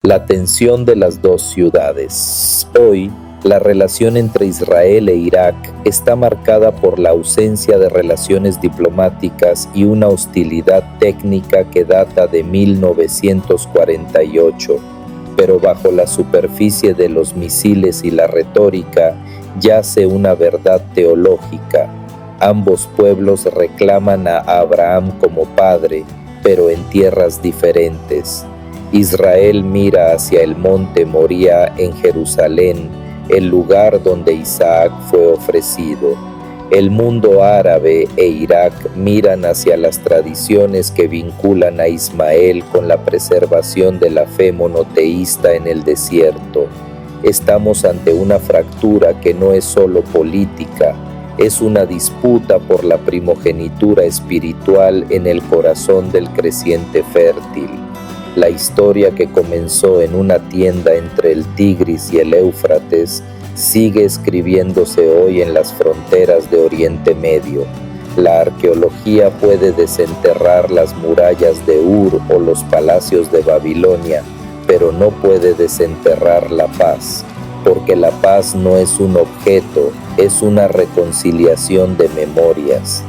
La tensión de las dos ciudades. Hoy, la relación entre Israel e Irak está marcada por la ausencia de relaciones diplomáticas y una hostilidad técnica que data de 1948, pero bajo la superficie de los misiles y la retórica yace una verdad teológica. Ambos pueblos reclaman a Abraham como padre, pero en tierras diferentes. Israel mira hacia el monte Moría en Jerusalén, el lugar donde Isaac fue ofrecido. El mundo árabe e Irak miran hacia las tradiciones que vinculan a Ismael con la preservación de la fe monoteísta en el desierto. Estamos ante una fractura que no es solo política, es una disputa por la primogenitura espiritual en el corazón del creciente fértil. La historia que comenzó en una tienda entre el Tigris y el Éufrates sigue escribiéndose hoy en las fronteras de Oriente Medio. La arqueología puede desenterrar las murallas de Ur o los palacios de Babilonia, pero no puede desenterrar la paz, porque la paz no es un objeto, es una reconciliación de memorias.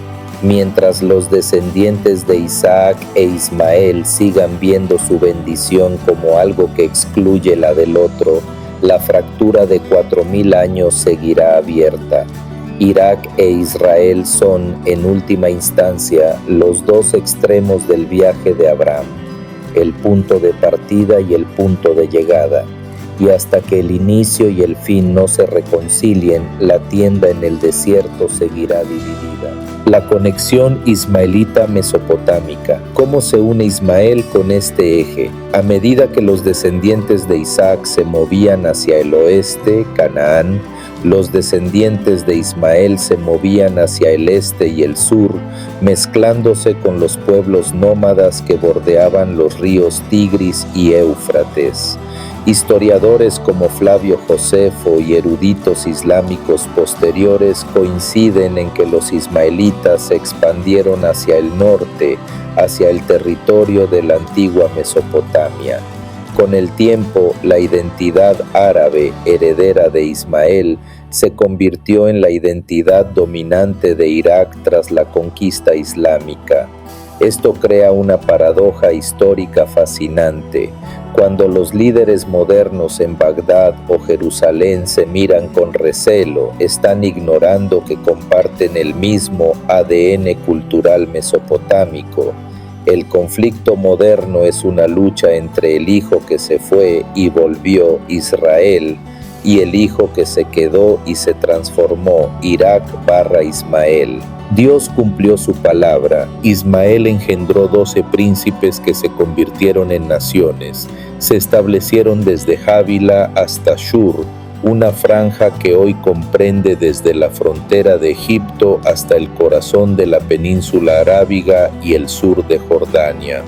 Mientras los descendientes de Isaac e Ismael sigan viendo su bendición como algo que excluye la del otro, la fractura de 4000 años seguirá abierta. Irak e Israel son, en última instancia, los dos extremos del viaje de Abraham, el punto de partida y el punto de llegada. Y hasta que el inicio y el fin no se reconcilien, la tienda en el desierto seguirá dividida. La conexión ismaelita-mesopotámica. ¿Cómo se une Ismael con este eje? A medida que los descendientes de Isaac se movían hacia el oeste, Canaán, los descendientes de Ismael se movían hacia el este y el sur, mezclándose con los pueblos nómadas que bordeaban los ríos Tigris y Éufrates. Historiadores como Flavio Josefo y eruditos islámicos posteriores coinciden en que los ismaelitas se expandieron hacia el norte, hacia el territorio de la antigua Mesopotamia. Con el tiempo, la identidad árabe, heredera de Ismael, se convirtió en la identidad dominante de Irak tras la conquista islámica. Esto crea una paradoja histórica fascinante. Cuando los líderes modernos en Bagdad o Jerusalén se miran con recelo, están ignorando que comparten el mismo ADN cultural mesopotámico. El conflicto moderno es una lucha entre el hijo que se fue y volvió, Israel, y el hijo que se quedó y se transformó, Irak/Ismael. Dios cumplió su palabra. Ismael engendró 12 príncipes que se convirtieron en naciones. Se establecieron desde Jávila hasta Shur, una franja que hoy comprende desde la frontera de Egipto hasta el corazón de la península arábiga y el sur de Jordania.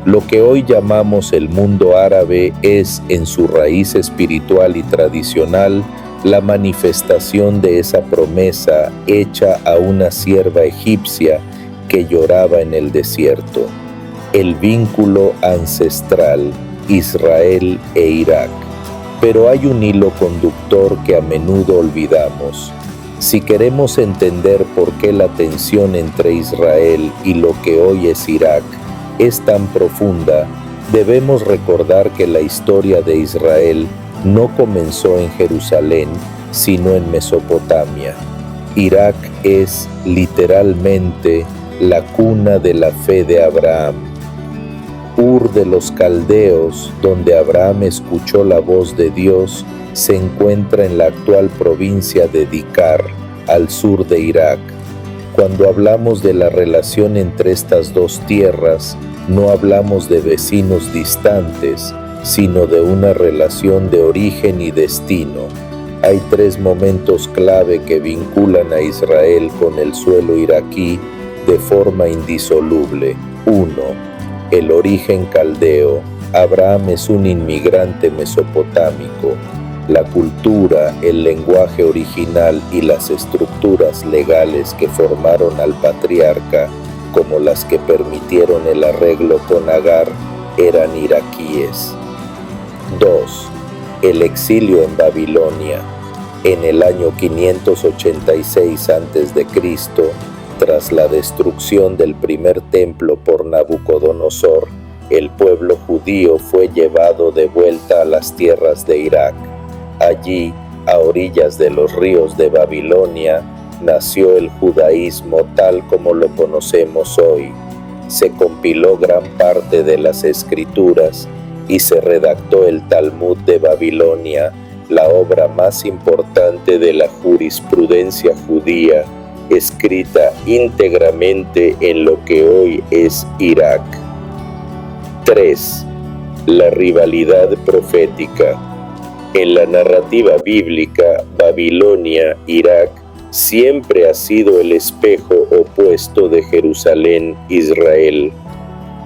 Lo que hoy llamamos el mundo árabe es, en su raíz espiritual y tradicional, la manifestación de esa promesa hecha a una sierva egipcia que lloraba en el desierto. El vínculo ancestral, Israel e Irak. Pero hay un hilo conductor que a menudo olvidamos. Si queremos entender por qué la tensión entre Israel y lo que hoy es Irak es tan profunda, debemos recordar que la historia de Israel no comenzó en Jerusalén, sino en Mesopotamia. Irak es literalmente la cuna de la fe de Abraham. Ur de los Caldeos, donde Abraham escuchó la voz de Dios, se encuentra en la actual provincia de Dikar, al sur de Irak. Cuando hablamos de la relación entre estas dos tierras, no hablamos de vecinos distantes, sino de una relación de origen y destino. Hay 3 momentos clave que vinculan a Israel con el suelo iraquí de forma indisoluble. 1. El origen caldeo. Abraham es un inmigrante mesopotámico. La cultura, el lenguaje original y las estructuras legales que formaron al patriarca, como las que permitieron el arreglo con Agar, eran iraquíes. El exilio en Babilonia. En el año 586 a.C., tras la destrucción del primer templo por Nabucodonosor, el pueblo judío fue llevado de vuelta a las tierras de Irak. Allí, a orillas de los ríos de Babilonia, nació el judaísmo tal como lo conocemos hoy. Se compiló gran parte de las escrituras y se redactó el Talmud de Babilonia, la obra más importante de la jurisprudencia judía, escrita íntegramente en lo que hoy es Irak. 3. La rivalidad profética. En la narrativa bíblica, Babilonia, Irak, siempre ha sido el espejo opuesto de Jerusalén, Israel.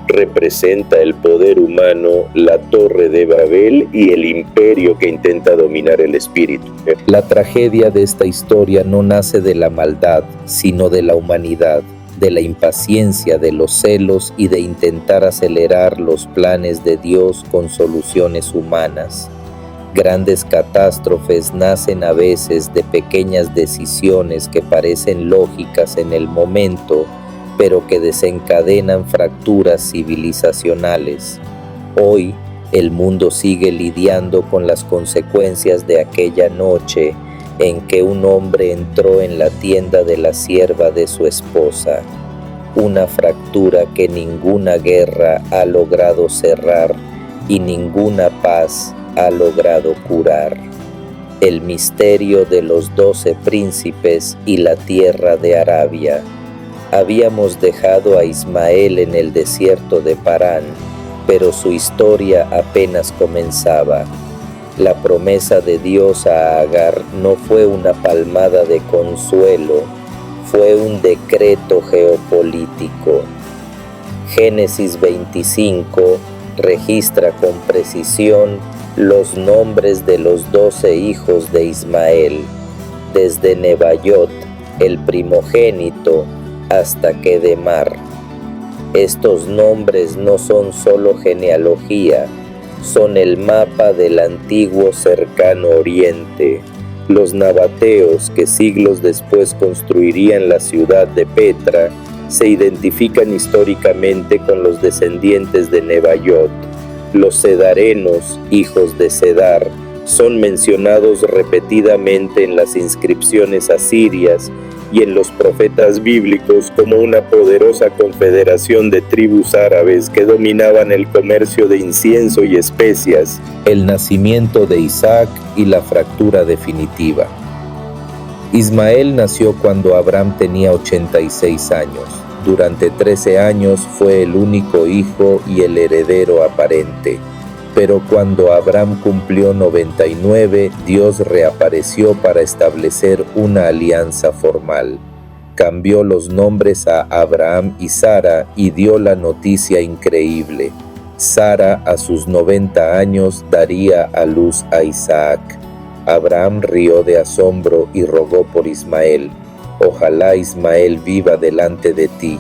Representa el poder humano, la Torre de Babel y el imperio que intenta dominar el espíritu. La tragedia de esta historia no nace de la maldad, sino de la humanidad, de la impaciencia, de los celos y de intentar acelerar los planes de Dios con soluciones humanas. Grandes catástrofes nacen a veces de pequeñas decisiones que parecen lógicas en el momento, pero que desencadenan fracturas civilizacionales. Hoy, el mundo sigue lidiando con las consecuencias de aquella noche en que un hombre entró en la tienda de la sierva de su esposa, una fractura que ninguna guerra ha logrado cerrar y ninguna paz ha logrado curar. El misterio de los 12 príncipes y la tierra de Arabia. Habíamos dejado a Ismael en el desierto de Parán, pero su historia apenas comenzaba. La promesa de Dios a Agar no fue una palmada de consuelo, fue un decreto geopolítico. Génesis 25 registra con precisión los nombres de los 12 hijos de Ismael, desde Nebaiot, el primogénito, hasta Kedemar. Estos nombres no son solo genealogía, son el mapa del antiguo cercano oriente. Los nabateos, que siglos después construirían la ciudad de Petra, se identifican históricamente con los descendientes de Nebaiot. Los cedarenos, hijos de Cedar, son mencionados repetidamente en las inscripciones asirias y en los profetas bíblicos como una poderosa confederación de tribus árabes que dominaban el comercio de incienso y especias. El nacimiento de Isaac y la fractura definitiva. Ismael nació cuando Abraham tenía 86 años. Durante 13 años fue el único hijo y el heredero aparente. Pero cuando Abraham cumplió 99, Dios reapareció para establecer una alianza formal. Cambió los nombres a Abraham y Sara y dio la noticia increíble. Sara, a sus 90 años, daría a luz a Isaac. Abraham rió de asombro y rogó por Ismael. Ojalá Ismael viva delante de ti.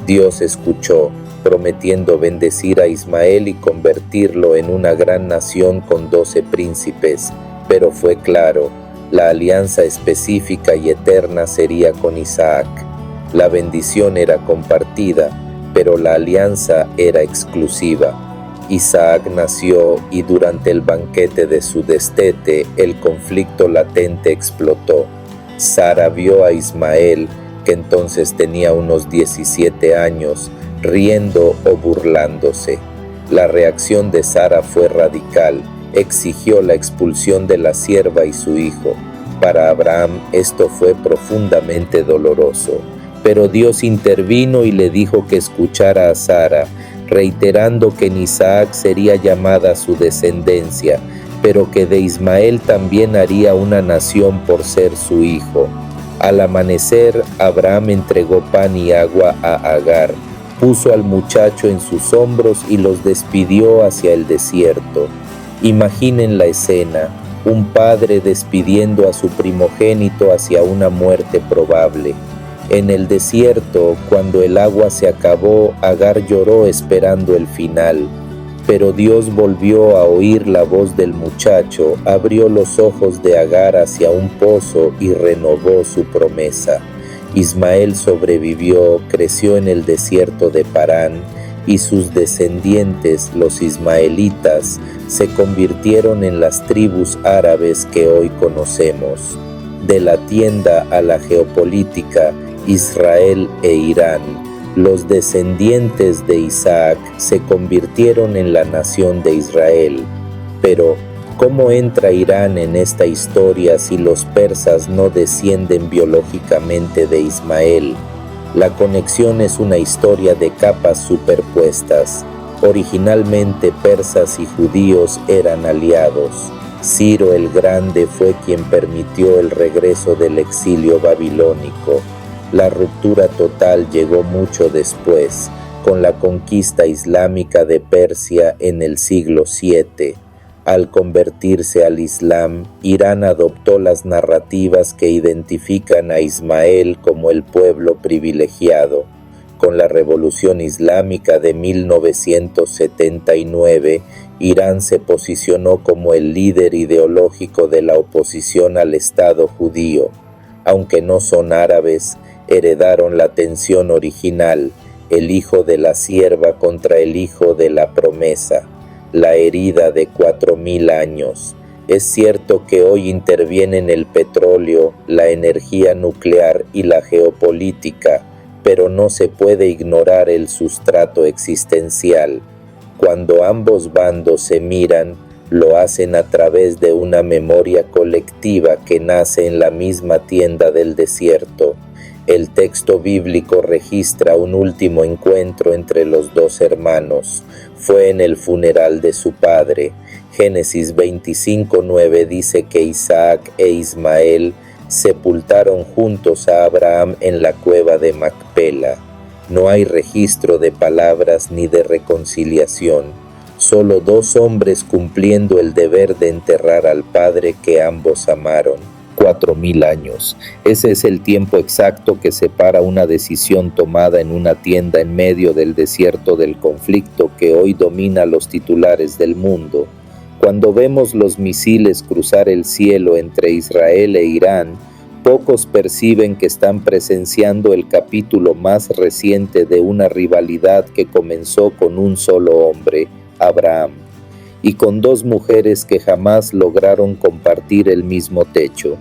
Dios escuchó, prometiendo bendecir a Ismael y convertirlo en una gran nación con 12 príncipes, pero fue claro, la alianza específica y eterna sería con Isaac. La bendición era compartida, pero la alianza era exclusiva. Isaac nació y durante el banquete de su destete, el conflicto latente explotó. Sara vio a Ismael, que entonces tenía unos 17 años, riendo o burlándose. La reacción de Sara fue radical, exigió la expulsión de la sierva y su hijo. Para Abraham esto fue profundamente doloroso, pero Dios intervino y le dijo que escuchara a Sara, reiterando que en Isaac sería llamada su descendencia, pero que de Ismael también haría una nación por ser su hijo. Al amanecer, Abraham entregó pan y agua a Agar, puso al muchacho en sus hombros y los despidió hacia el desierto. Imaginen la escena, un padre despidiendo a su primogénito hacia una muerte probable. En el desierto, cuando el agua se acabó, Agar lloró esperando el final. Pero Dios volvió a oír la voz del muchacho, abrió los ojos de Agar hacia un pozo y renovó su promesa. Ismael sobrevivió, creció en el desierto de Parán, y sus descendientes, los ismaelitas, se convirtieron en las tribus árabes que hoy conocemos. De la tienda a la geopolítica, Israel e Irán, los descendientes de Isaac se convirtieron en la nación de Israel. Pero, ¿cómo entra Irán en esta historia si los persas no descienden biológicamente de Ismael? La conexión es una historia de capas superpuestas. Originalmente persas y judíos eran aliados. Ciro el Grande fue quien permitió el regreso del exilio babilónico. La ruptura total llegó mucho después, con la conquista islámica de Persia en el siglo VII. Al convertirse al Islam, Irán adoptó las narrativas que identifican a Ismael como el pueblo privilegiado. Con la Revolución Islámica de 1979, Irán se posicionó como el líder ideológico de la oposición al Estado judío. Aunque no son árabes, heredaron la tensión original, el hijo de la sierva contra el hijo de la promesa. La herida de 4000 años. Es cierto que hoy intervienen el petróleo, la energía nuclear y la geopolítica, pero no se puede ignorar el sustrato existencial. Cuando ambos bandos se miran, lo hacen a través de una memoria colectiva que nace en la misma tienda del desierto. El texto bíblico registra un último encuentro entre los dos hermanos. Fue en el funeral de su padre. Génesis 25:9 dice que Isaac e Ismael sepultaron juntos a Abraham en la cueva de Macpela. No hay registro de palabras ni de reconciliación, solo dos hombres cumpliendo el deber de enterrar al padre que ambos amaron. 4000 años. Ese es el tiempo exacto que separa una decisión tomada en una tienda en medio del desierto del conflicto que hoy domina los titulares del mundo. Cuando vemos los misiles cruzar el cielo entre Israel e Irán, pocos perciben que están presenciando el capítulo más reciente de una rivalidad que comenzó con un solo hombre, Abraham, y con dos mujeres que jamás lograron compartir el mismo techo.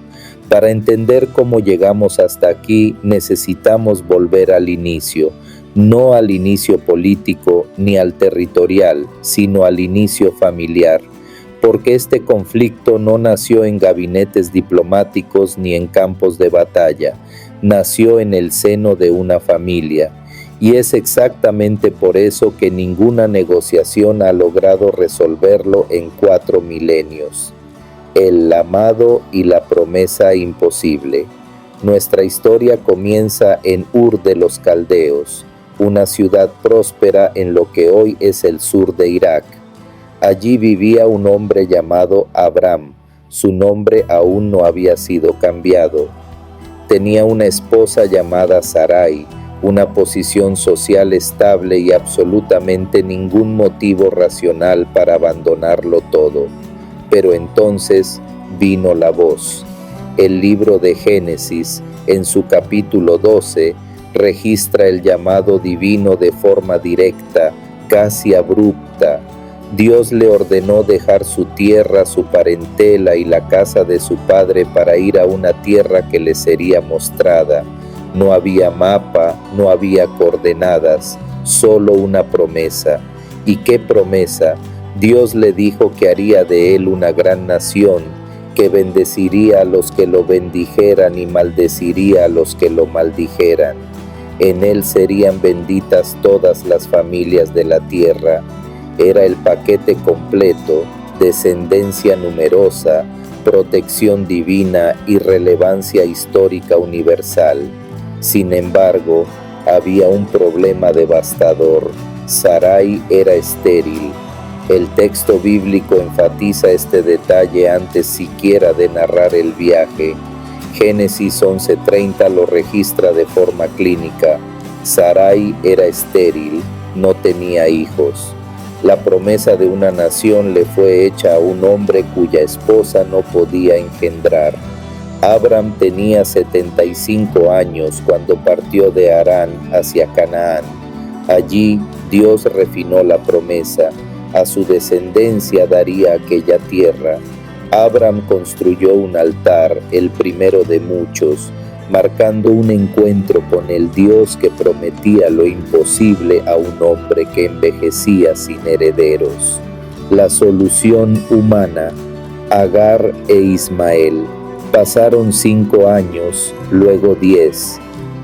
Para entender cómo llegamos hasta aquí, necesitamos volver al inicio, no al inicio político ni al territorial, sino al inicio familiar, porque este conflicto no nació en gabinetes diplomáticos ni en campos de batalla, nació en el seno de una familia. Y es exactamente por eso que ninguna negociación ha logrado resolverlo en 4 milenios. El amado y la promesa imposible. Nuestra historia comienza en Ur de los Caldeos, una ciudad próspera en lo que hoy es el sur de Irak. Allí vivía un hombre llamado Abram. Su nombre aún no había sido cambiado. Tenía una esposa llamada Sarai, una posición social estable y absolutamente ningún motivo racional para abandonarlo todo. Pero entonces vino la voz. El libro de Génesis, en su capítulo 12, registra el llamado divino de forma directa, casi abrupta. Dios le ordenó dejar su tierra, su parentela y la casa de su padre para ir a una tierra que le sería mostrada. No había mapa, no había coordenadas, solo una promesa. ¿Y qué promesa? Dios le dijo que haría de él una gran nación, que bendeciría a los que lo bendijeran y maldeciría a los que lo maldijeran. En él serían benditas todas las familias de la tierra. Era el paquete completo, descendencia numerosa, protección divina y relevancia histórica universal. Sin embargo, había un problema devastador. Sarai era estéril. El texto bíblico enfatiza este detalle antes siquiera de narrar el viaje. Génesis 11:30 lo registra de forma clínica. Sarai era estéril, no tenía hijos. La promesa de una nación le fue hecha a un hombre cuya esposa no podía engendrar. Abram tenía 75 años cuando partió de Harán hacia Canaán. Allí Dios refinó la promesa. A su descendencia daría aquella tierra. Abram construyó un altar, el primero de muchos, marcando un encuentro con el Dios que prometía lo imposible a un hombre que envejecía sin herederos. La solución humana, Agar e Ismael. Pasaron 5 años, luego 10.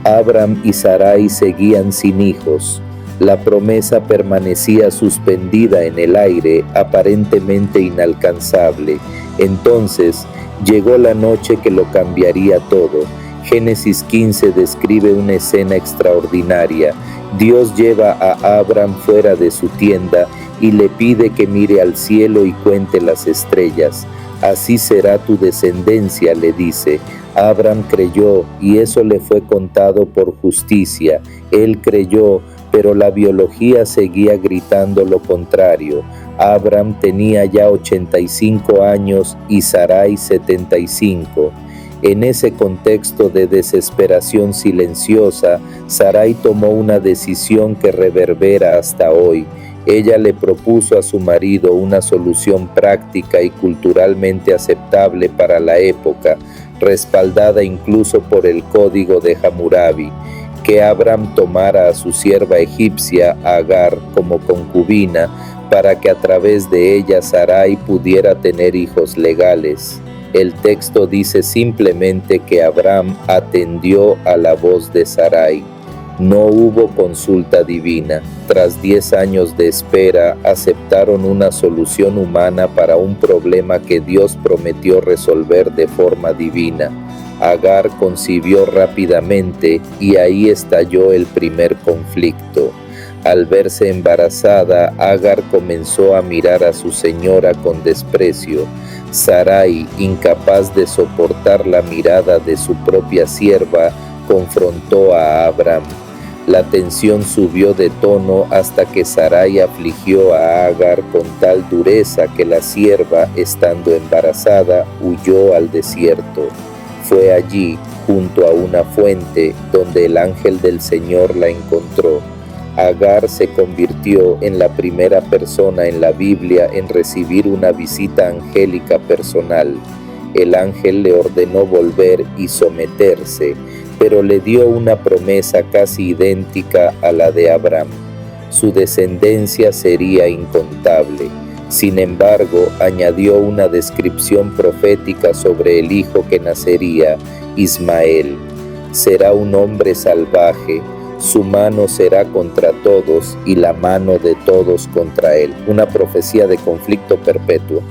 Abram y Sarai seguían sin hijos. La promesa permanecía suspendida en el aire, aparentemente inalcanzable. Entonces llegó la noche que lo cambiaría todo. Génesis 15 describe una escena extraordinaria. Dios lleva a Abram fuera de su tienda y le pide que mire al cielo y cuente las estrellas. Así será tu descendencia, le dice. Abram creyó y eso le fue contado por justicia. Él creyó, pero la biología seguía gritando lo contrario. Abram tenía ya 85 años y Sarai 75. En ese contexto de desesperación silenciosa, Sarai tomó una decisión que reverbera hasta hoy. Ella le propuso a su marido una solución práctica y culturalmente aceptable para la época, respaldada incluso por el Código de Hammurabi, que Abram tomara a su sierva egipcia Agar como concubina para que a través de ella Sarai pudiera tener hijos legales. El texto dice simplemente que Abram atendió a la voz de Sarai. No hubo consulta divina. Tras 10 años de espera, aceptaron una solución humana para un problema que Dios prometió resolver de forma divina. Agar concibió rápidamente y ahí estalló el primer conflicto. Al verse embarazada, Agar comenzó a mirar a su señora con desprecio. Sarai, incapaz de soportar la mirada de su propia sierva, confrontó a Abram. La tensión subió de tono hasta que Sarai afligió a Agar con tal dureza que la sierva, estando embarazada, huyó al desierto. Fue allí, junto a una fuente, donde el ángel del Señor la encontró. Agar se convirtió en la primera persona en la Biblia en recibir una visita angélica personal. El ángel le ordenó volver y someterse, pero le dio una promesa casi idéntica a la de Abram. Su descendencia sería incontable. Sin embargo, añadió una descripción profética sobre el hijo que nacería, Ismael. Será un hombre salvaje, su mano será contra todos y la mano de todos contra él. Una profecía de conflicto perpetuo.